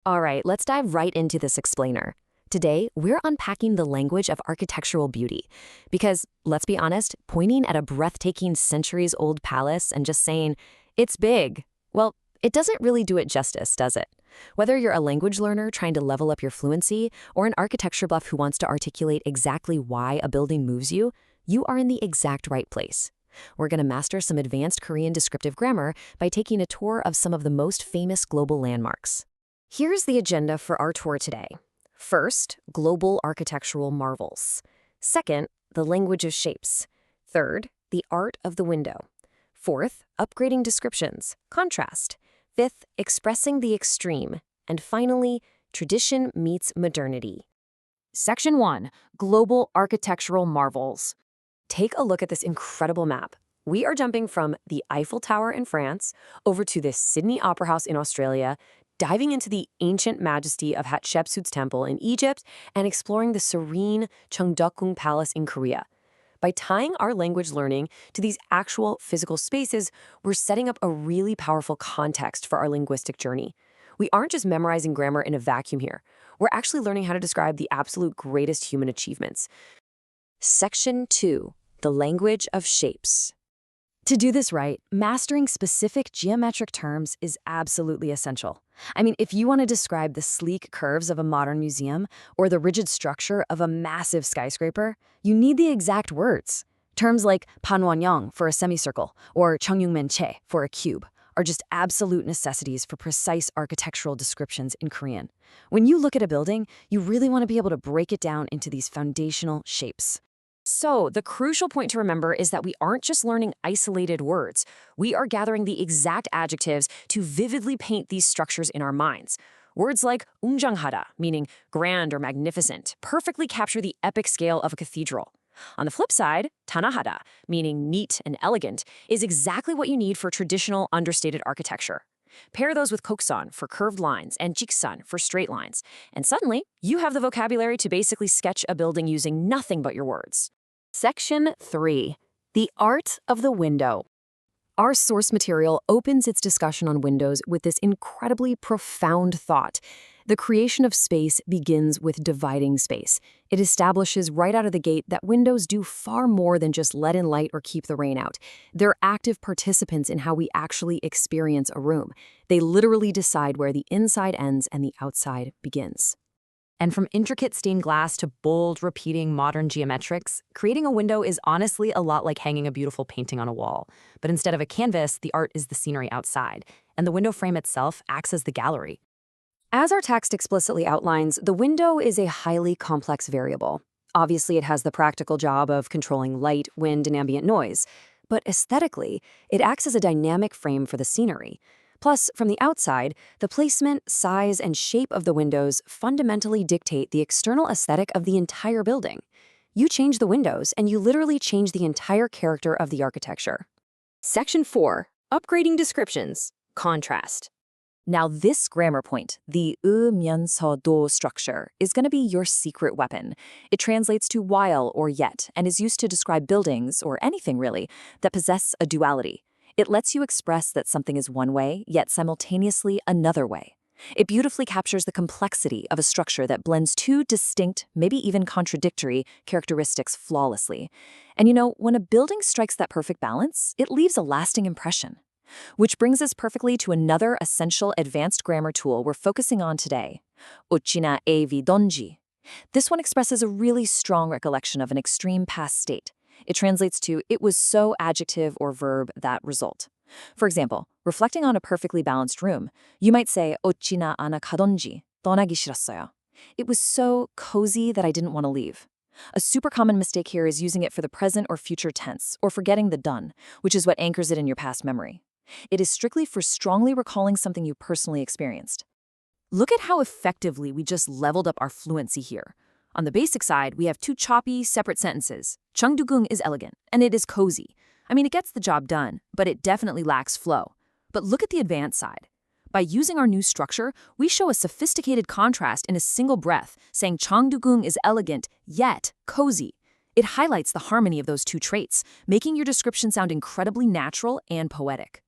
All right, let's dive right into this explainer. Today, we're unpacking the language of architectural beauty. Because, let's be honest, pointing at a breathtaking centuries old palace and just saying, it's big, well, it doesn't really do it justice, does it? Whether you're a language learner trying to level up your fluency or an architecture buff who wants to articulate exactly why a building moves you, you are in the exact right place. We're going to master some advanced Korean descriptive grammar by taking a tour of some of the most famous global landmarks. Here's the agenda for our tour today. First, global architectural marvels. Second, the language of shapes. Third, the art of the window. Fourth, upgrading descriptions, contrast. Fifth, expressing the extreme. And finally, tradition meets modernity. Section 1, global architectural marvels. Take a look at this incredible map. We are jumping from the Eiffel Tower in France over to the Sydney Opera House in Australia, diving into the ancient majesty of Hatshepsut's temple in Egypt, and exploring the serene Cheongdeokgung Palace in Korea. By tying our language learning to these actual physical spaces, we're setting up a really powerful context for our linguistic journey. We aren't just memorizing grammar in a vacuum here. We're actually learning how to describe the absolute greatest human achievements. Section 2, the language of shapes. To do this right, mastering specific geometric terms is absolutely essential. I mean, if you want to describe the sleek curves of a modern museum or the rigid structure of a massive skyscraper, you need the exact words. Terms like panwonyong for a semicircle or cheongyungmaenche for a cube are just absolute necessities for precise architectural descriptions in Korean. When you look at a building, you really want to be able to break it down into these foundational shapes. So, the crucial point to remember is that we aren't just learning isolated words. We are gathering the exact adjectives to vividly paint these structures in our minds. Words like 웅장하다, meaning grand or magnificent, perfectly capture the epic scale of a cathedral. On the flip side, 단아하다, meaning neat and elegant, is exactly what you need for traditional understated architecture. Pair those with kokson for curved lines and jiksan for straight lines, and suddenly you have the vocabulary to basically sketch a building using nothing but your words. Section 3, the art of the window. Our source material opens its discussion on windows with this incredibly profound thought. The creation of space begins with dividing space. It establishes right out of the gate that windows do far more than just let in light or keep the rain out. They're active participants in how we actually experience a room. They literally decide where the inside ends and the outside begins. And from intricate stained glass to bold, repeating modern geometrics, creating a window is honestly a lot like hanging a beautiful painting on a wall. But instead of a canvas, the art is the scenery outside, and the window frame itself acts as the gallery. As our text explicitly outlines, the window is a highly complex variable. Obviously, it has the practical job of controlling light, wind, and ambient noise. But aesthetically, it acts as a dynamic frame for the scenery. Plus, from the outside, the placement, size, and shape of the windows fundamentally dictate the external aesthetic of the entire building. You change the windows, and you literally change the entire character of the architecture. Section 4, upgrading descriptions, contrast. Now this grammar point, the 으면서도 structure, is going to be your secret weapon. It translates to while or yet, and is used to describe buildings, or anything really, that possess a duality. It lets you express that something is one way, yet simultaneously another way. It beautifully captures the complexity of a structure that blends two distinct, maybe even contradictory, characteristics flawlessly. And you know, when a building strikes that perfect balance, it leaves a lasting impression. Which brings us perfectly to another essential advanced grammar tool we're focusing on today, 어찌나 에비던지. This one expresses a really strong recollection of an extreme past state. It translates to, it was so adjective or verb that result. For example, reflecting on a perfectly balanced room, you might say, 어찌나 안 가던지, 떠나기 싫었어요. It was so cozy that I didn't want to leave. A super common mistake here is using it for the present or future tense, or forgetting the done, which is what anchors it in your past memory. It is strictly for strongly recalling something you personally experienced. Look at how effectively we just leveled up our fluency here. On the basic side, we have two choppy, separate sentences. Cheongdeokgung is elegant, and it is cozy. I mean, it gets the job done, but it definitely lacks flow. But look at the advanced side. By using our new structure, we show a sophisticated contrast in a single breath, saying Cheongdeokgung is elegant, yet cozy. It highlights the harmony of those two traits, making your description sound incredibly natural and poetic.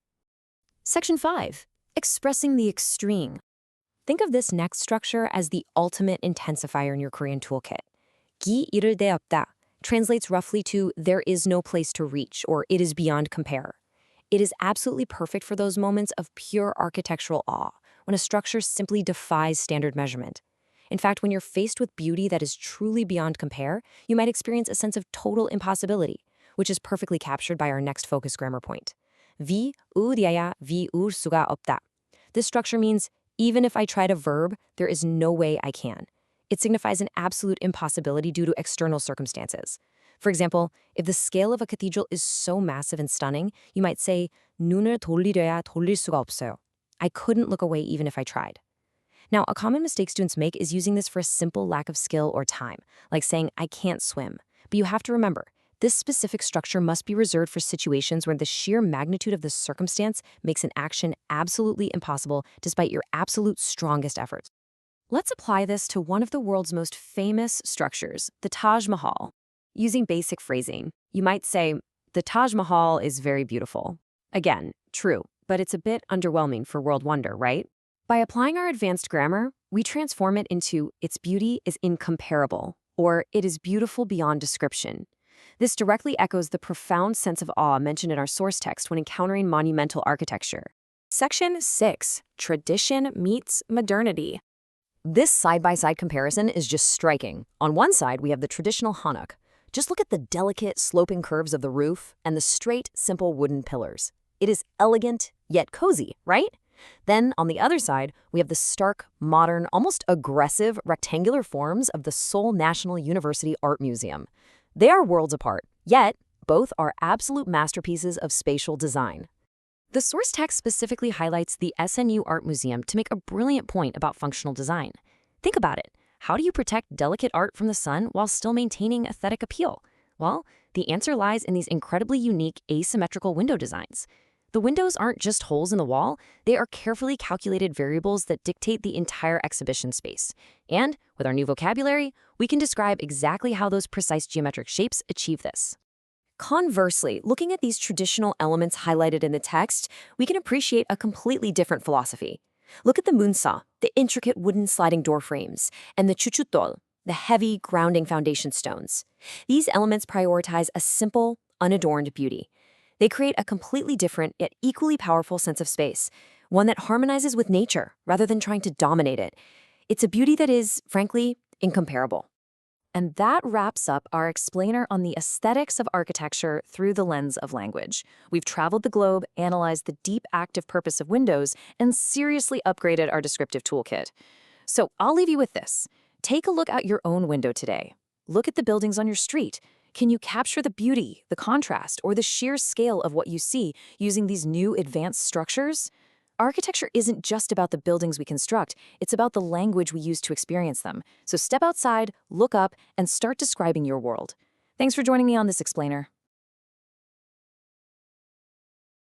Section 5. Expressing the extreme. Think of this next structure as the ultimate intensifier in your Korean toolkit. 기 이를 데 없다 translates roughly to there is no place to reach or it is beyond compare. It is absolutely perfect for those moments of pure architectural awe, when a structure simply defies standard measurement. In fact, when you're faced with beauty that is truly beyond compare, you might experience a sense of total impossibility, which is perfectly captured by our next focus grammar point. 위 우디아야 위울 수가 없다. This structure means even if I tried a verb, there is no way I can. It signifies an absolute impossibility due to external circumstances. For example, if the scale of a cathedral is so massive and stunning, you might say 눈을 돌리려야 돌릴 수가 없어요. I couldn't look away even if I tried. Now, a common mistake students make is using this for a simple lack of skill or time, like saying I can't swim. But you have to remember, this specific structure must be reserved for situations where the sheer magnitude of the circumstance makes an action absolutely impossible despite your absolute strongest efforts. Let's apply this to one of the world's most famous structures, the Taj Mahal. Using basic phrasing, you might say, the Taj Mahal is very beautiful. Again, true, but it's a bit underwhelming for world wonder, right? By applying our advanced grammar, we transform it into its beauty is incomparable, or it is beautiful beyond description. This directly echoes the profound sense of awe mentioned in our source text when encountering monumental architecture. Section 6. Tradition meets modernity. This side-by-side comparison is just striking. On one side, we have the traditional hanok. Just look at the delicate, sloping curves of the roof and the straight, simple wooden pillars. It is elegant, yet cozy, right? Then, on the other side, we have the stark, modern, almost aggressive, rectangular forms of the Seoul National University Art Museum. They are worlds apart, yet both are absolute masterpieces of spatial design. The source text specifically highlights the SNU Art Museum to make a brilliant point about functional design. Think about it. How do you protect delicate art from the sun while still maintaining aesthetic appeal? Well, the answer lies in these incredibly unique asymmetrical window designs. The windows aren't just holes in the wall, they are carefully calculated variables that dictate the entire exhibition space. And with our new vocabulary, we can describe exactly how those precise geometric shapes achieve this. Conversely, looking at these traditional elements highlighted in the text, we can appreciate a completely different philosophy. Look at the munsa, the intricate wooden sliding door frames, and the chuchutol, the heavy, grounding foundation stones. These elements prioritize a simple, unadorned beauty. They create a completely different yet equally powerful sense of space, one that harmonizes with nature rather than trying to dominate it. It's a beauty that is, frankly, incomparable. And that wraps up our explainer on the aesthetics of architecture through the lens of language. We've traveled the globe, analyzed the deep active purpose of windows, and seriously upgraded our descriptive toolkit. So I'll leave you with this. Take a look at your own window today. Look at the buildings on your street. Can you capture the beauty, the contrast, or the sheer scale of what you see using these new advanced structures? Architecture isn't just about the buildings we construct, it's about the language we use to experience them. So step outside, look up, and start describing your world. Thanks for joining me on this explainer.